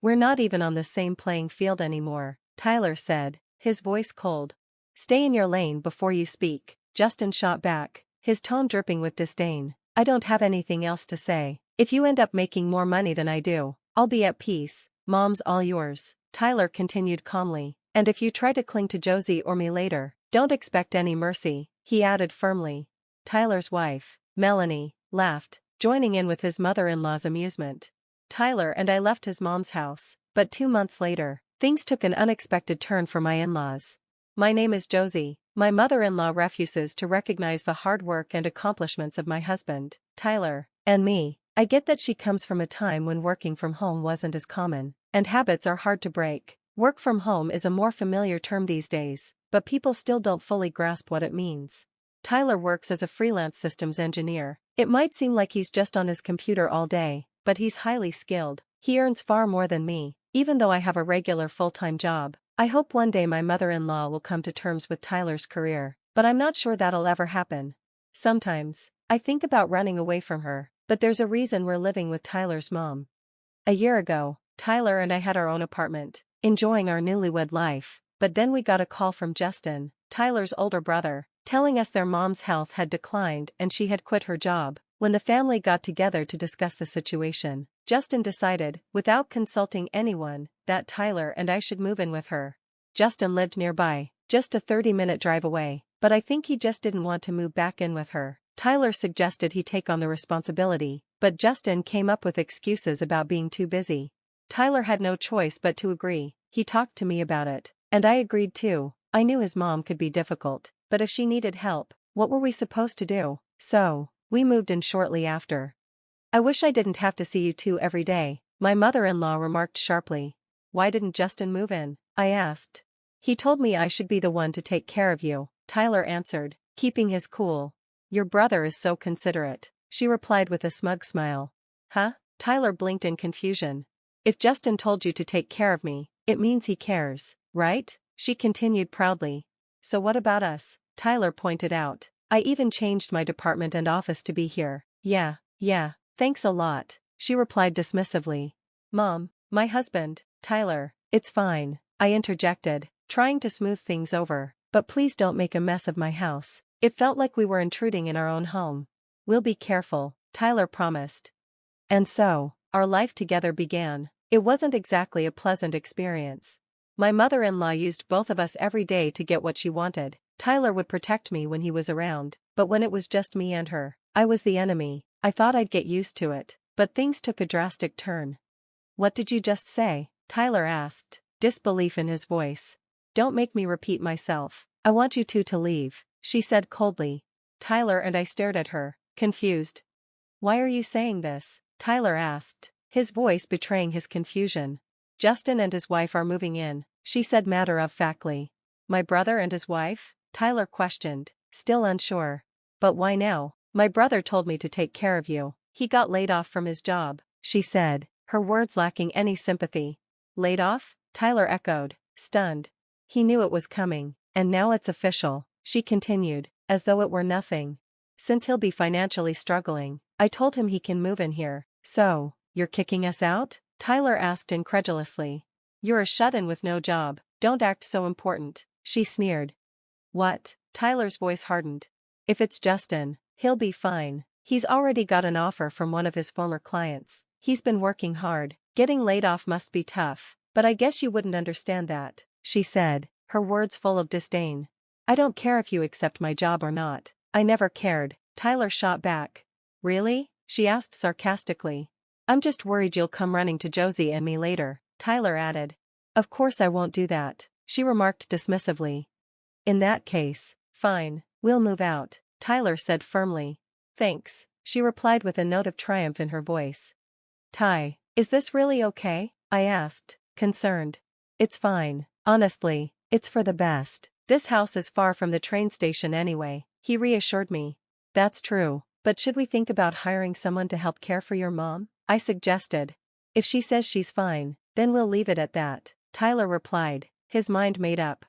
We're not even on the same playing field anymore, Tyler said, his voice cold. Stay in your lane before you speak, Justin shot back, his tone dripping with disdain. I don't have anything else to say. If you end up making more money than I do, I'll be at peace. Mom's all yours, Tyler continued calmly. And if you try to cling to Josie or me later, don't expect any mercy, he added firmly. Tyler's wife, Melanie, laughed, joining in with his mother-in-law's amusement. Tyler and I left his mom's house, but 2 months later, things took an unexpected turn for my in-laws. My name is Josie. My mother-in-law refuses to recognize the hard work and accomplishments of my husband, Tyler, and me. I get that she comes from a time when working from home wasn't as common, and habits are hard to break. Work from home is a more familiar term these days, but people still don't fully grasp what it means. Tyler works as a freelance systems engineer. It might seem like he's just on his computer all day, but he's highly skilled. He earns far more than me, even though I have a regular full-time job. I hope one day my mother-in-law will come to terms with Tyler's career, but I'm not sure that'll ever happen. Sometimes, I think about running away from her, but there's a reason we're living with Tyler's mom. A year ago, Tyler and I had our own apartment, enjoying our newlywed life, but then we got a call from Justin, Tyler's older brother, telling us their mom's health had declined and she had quit her job. When the family got together to discuss the situation, Justin decided, without consulting anyone, that Tyler and I should move in with her. Justin lived nearby, just a 30-minute drive away, but I think he just didn't want to move back in with her. Tyler suggested he take on the responsibility, but Justin came up with excuses about being too busy. Tyler had no choice but to agree. He talked to me about it, and I agreed too. I knew his mom could be difficult, but if she needed help, what were we supposed to do? So, we moved in shortly after. I wish I didn't have to see you two every day, my mother-in-law remarked sharply. Why didn't Justin move in? I asked. He told me I should be the one to take care of you, Tyler answered, keeping his cool. Your brother is so considerate, she replied with a smug smile. Huh? Tyler blinked in confusion. If Justin told you to take care of me, it means he cares, right? She continued proudly. So what about us? Tyler pointed out. I even changed my department and office to be here. Yeah, thanks a lot, she replied dismissively. Mom, my husband, Tyler, it's fine, I interjected, trying to smooth things over, but please don't make a mess of my house. It felt like we were intruding in our own home. We'll be careful, Tyler promised. And so, our life together began. It wasn't exactly a pleasant experience. My mother-in-law used both of us every day to get what she wanted. Tyler would protect me when he was around, but when it was just me and her, I was the enemy. I thought I'd get used to it, but things took a drastic turn. What did you just say? Tyler asked, disbelief in his voice. Don't make me repeat myself. I want you two to leave, she said coldly. Tyler and I stared at her, confused. Why are you saying this? Tyler asked, his voice betraying his confusion. Justin and his wife are moving in, she said matter-of-factly. My brother and his wife? Tyler questioned, still unsure. But why now? My brother told me to take care of you. He got laid off from his job, she said, her words lacking any sympathy. Laid off? Tyler echoed, stunned. He knew it was coming, and now it's official, she continued, as though it were nothing. Since he'll be financially struggling, I told him he can move in here. So, you're kicking us out? Tyler asked incredulously. You're a shut-in with no job, don't act so important, she sneered. What? Tyler's voice hardened. If it's Justin, he'll be fine. He's already got an offer from one of his former clients. He's been working hard. Getting laid off must be tough, but I guess you wouldn't understand that, she said, her words full of disdain. I don't care if you accept my job or not. I never cared, Tyler shot back. Really? She asked sarcastically. I'm just worried you'll come running to Josie and me later, Tyler added. Of course I won't do that, she remarked dismissively. In that case, fine, we'll move out, Tyler said firmly. Thanks, she replied with a note of triumph in her voice. Ty, is this really okay? I asked, concerned. It's fine, honestly, it's for the best. This house is far from the train station anyway, he reassured me. That's true, but should we think about hiring someone to help care for your mom? I suggested. If she says she's fine, then we'll leave it at that, Tyler replied, his mind made up.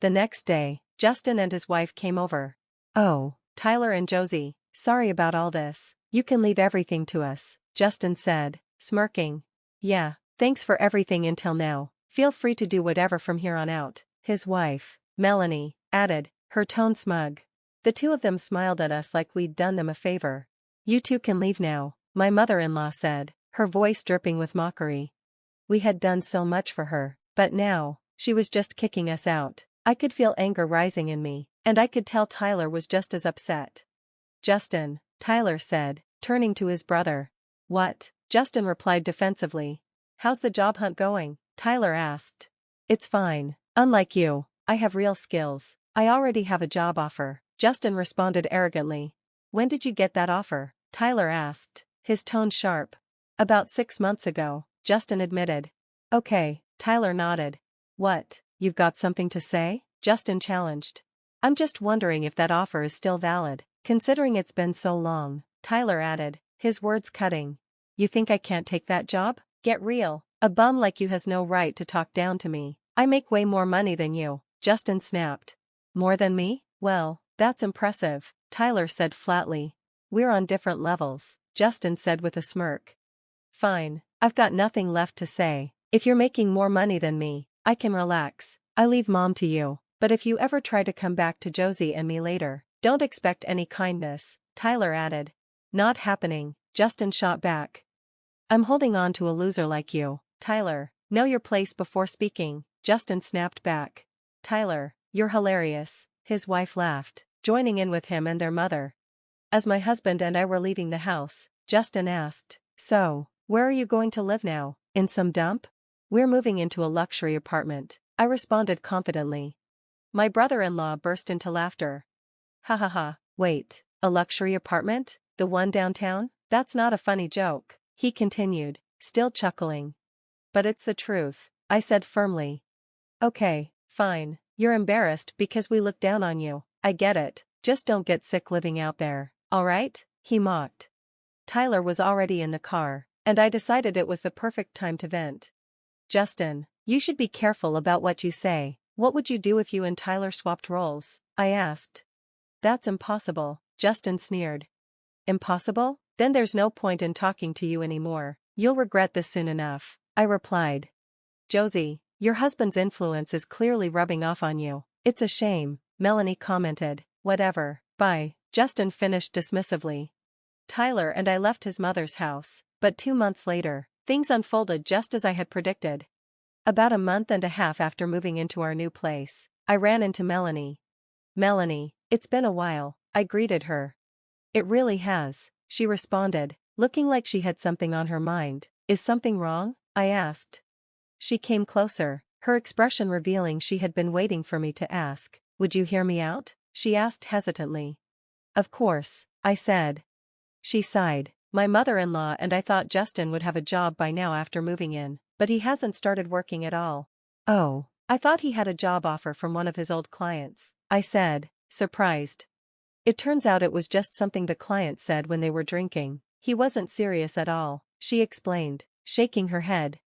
The next day, Justin and his wife came over. Oh, Tyler and Josie, sorry about all this. You can leave everything to us, Justin said, smirking. Yeah, Thanks for everything until now. Feel free to do whatever from here on out, his wife, Melanie, added, her tone smug. The two of them smiled at us like we'd done them a favor. You two can leave now, my mother-in-law said, her voice dripping with mockery. We had done so much for her, but now, she was just kicking us out. I could feel anger rising in me, and I could tell Tyler was just as upset. Justin, Tyler said, turning to his brother. What? Justin replied defensively. How's the job hunt going? Tyler asked. It's fine. Unlike you, I have real skills. I already have a job offer, Justin responded arrogantly. When did you get that offer? Tyler asked, his tone sharp. About 6 months ago, Justin admitted. Okay, Tyler nodded. What, you've got something to say? Justin challenged. I'm just wondering if that offer is still valid, considering it's been so long, Tyler added, his words cutting. You think I can't take that job? Get real. A bum like you has no right to talk down to me. I make way more money than you, Justin snapped. More than me? Well, that's impressive, Tyler said flatly. We're on different levels, Justin said with a smirk. Fine, I've got nothing left to say. If you're making more money than me, I can relax. I leave Mom to you, but if you ever try to come back to Josie and me later, don't expect any kindness, Tyler added. Not happening, Justin shot back. I'm holding on to a loser like you, Tyler. Know your place before speaking, Justin snapped back. Tyler, you're hilarious, his wife laughed, joining in with him and their mother. As my husband and I were leaving the house, Justin asked, so, where are you going to live now? In some dump? We're moving into a luxury apartment, I responded confidently. My brother-in-law burst into laughter. Ha ha ha, wait, a luxury apartment? The one downtown? That's not a funny joke, he continued, still chuckling. But it's the truth, I said firmly. Okay, fine, you're embarrassed because we look down on you, I get it, just don't get sick living out there, alright? He mocked. Tyler was already in the car, and I decided it was the perfect time to vent. Justin, you should be careful about what you say. What would you do if you and Tyler swapped roles? I asked. That's impossible, Justin sneered. Impossible? Then there's no point in talking to you anymore. You'll regret this soon enough, I replied. Josie, your husband's influence is clearly rubbing off on you. It's a shame, Melanie commented. Whatever, bye, Justin finished dismissively. Tyler and I left his mother's house, but 2 months later, things unfolded just as I had predicted. About a month and a half after moving into our new place, I ran into Melanie. Melanie, it's been a while, I greeted her. It really has, she responded, looking like she had something on her mind. Is something wrong? I asked. She came closer, her expression revealing she had been waiting for me to ask. Would you hear me out? She asked hesitantly. Of course, I said. She sighed. My mother-in-law and I thought Justin would have a job by now after moving in, but he hasn't started working at all. Oh, I thought he had a job offer from one of his old clients, I said, surprised. It turns out it was just something the client said when they were drinking. He wasn't serious at all, she explained, shaking her head.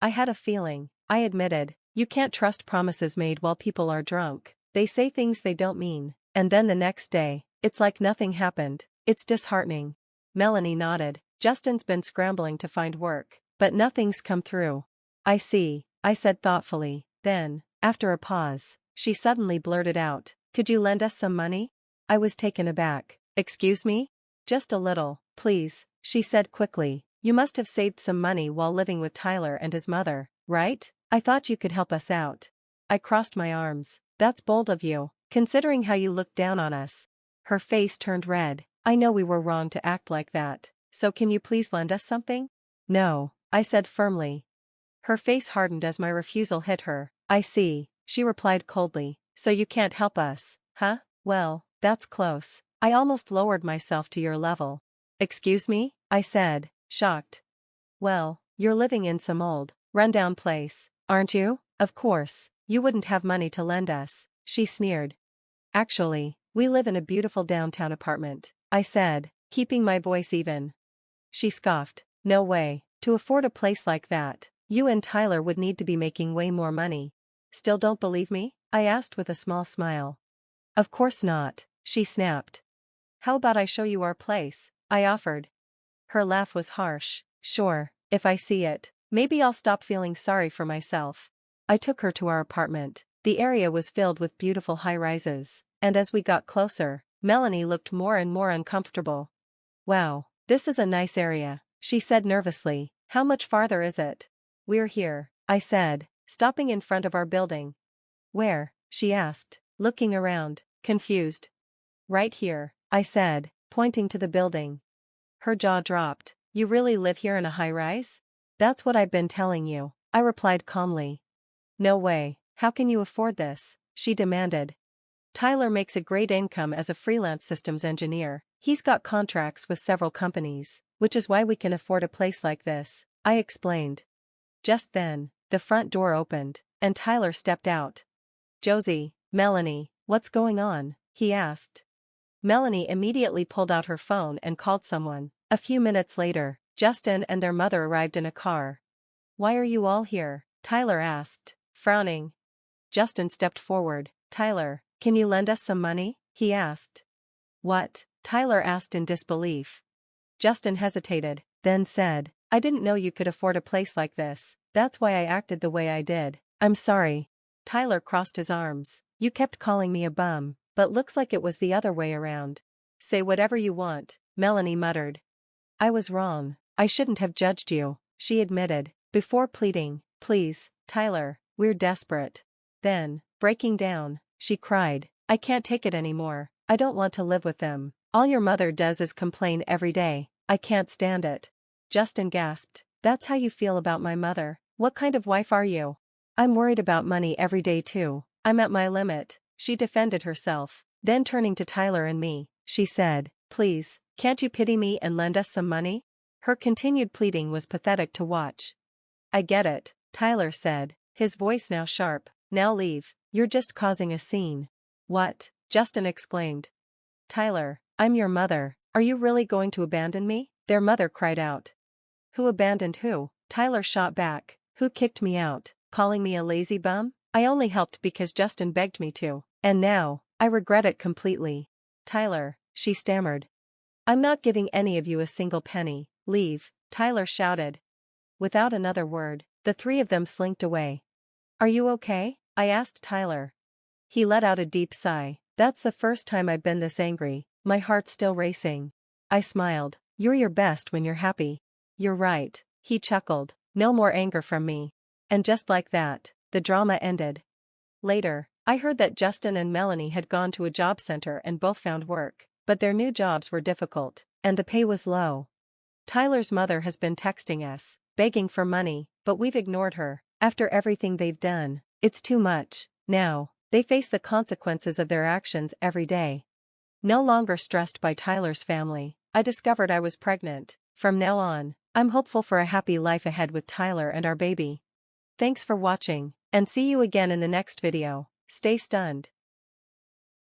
I had a feeling, I admitted. You can't trust promises made while people are drunk. They say things they don't mean, and then the next day, it's like nothing happened. It's disheartening. Melanie nodded. Justin's been scrambling to find work, but nothing's come through. I see, I said thoughtfully. Then, after a pause, she suddenly blurted out, could you lend us some money? I was taken aback. Excuse me? Just a little, please, she said quickly. You must have saved some money while living with Tyler and his mother, right? I thought you could help us out. I crossed my arms. That's bold of you, considering how you looked down on us. Her face turned red. I know we were wrong to act like that, so can you please lend us something? No, I said firmly. Her face hardened as my refusal hit her. I see, she replied coldly. So you can't help us, huh? Well, that's close. I almost lowered myself to your level. Excuse me? I said, shocked. Well, you're living in some old, rundown place, aren't you? Of course, you wouldn't have money to lend us, she sneered. Actually, we live in a beautiful downtown apartment, I said, keeping my voice even. She scoffed. No way, to afford a place like that, you and Tyler would need to be making way more money. Still don't believe me? I asked with a small smile. Of course not, she snapped. How about I show you our place? I offered. Her laugh was harsh. Sure, if I see it, Maybe I'll stop feeling sorry for myself. I took her to our apartment. The area was filled with beautiful high-rises, and as we got closer, Melanie looked more and more uncomfortable. Wow, this is a nice area, she said nervously. How much farther is it? We're here, I said, stopping in front of our building. Where? She asked, looking around, confused. Right here, I said, pointing to the building. Her jaw dropped. You really live here in a high-rise? That's what I've been telling you, I replied calmly. No way, how can you afford this? She demanded. Tyler makes a great income as a freelance systems engineer. He's got contracts with several companies, which is why we can afford a place like this, I explained. Just then, the front door opened, and Tyler stepped out. Josie, Melanie, what's going on? He asked. Melanie immediately pulled out her phone and called someone. A few minutes later, Justin and their mother arrived in a car. Why are you all here? Tyler asked, frowning. Justin stepped forward. Tyler, can you lend us some money? He asked. What? Tyler asked in disbelief. Justin hesitated, then said, I didn't know you could afford a place like this. That's why I acted the way I did. I'm sorry. Tyler crossed his arms. You kept calling me a bum, but looks like it was the other way around. Say whatever you want, Melanie muttered. I was wrong. I shouldn't have judged you, she admitted, before pleading, please, Tyler, we're desperate. Then, breaking down, she cried, I can't take it anymore. I don't want to live with them. All your mother does is complain every day. I can't stand it. Justin gasped. That's how you feel about my mother? What kind of wife are you? I'm worried about money every day too. I'm at my limit, she defended herself. Then turning to Tyler and me, she said, please, can't you pity me and lend us some money? Her continued pleading was pathetic to watch. I get it, Tyler said, his voice now sharp. Now leave, you're just causing a scene. What? Justin exclaimed. Tyler, I'm your mother. Are you really going to abandon me? Their mother cried out. Who abandoned who? Tyler shot back. Who kicked me out, calling me a lazy bum? I only helped because Justin begged me to. And now, I regret it completely. Tyler, she stammered. I'm not giving any of you a single penny. Leave, Tyler shouted. Without another word, the three of them slinked away. Are you okay? I asked Tyler. He let out a deep sigh. That's the first time I've been this angry, my heart's still racing. I smiled. You're your best when you're happy. You're right, he chuckled. No more anger from me. And just like that, the drama ended. Later, I heard that Justin and Melanie had gone to a job center and both found work, but their new jobs were difficult, and the pay was low. Tyler's mother has been texting us, begging for money, but we've ignored her. After everything they've done, it's too much. Now, they face the consequences of their actions every day. No longer stressed by Tyler's family, I discovered I was pregnant. From now on, I'm hopeful for a happy life ahead with Tyler and our baby. Thanks for watching, and see you again in the next video. Stay stunned.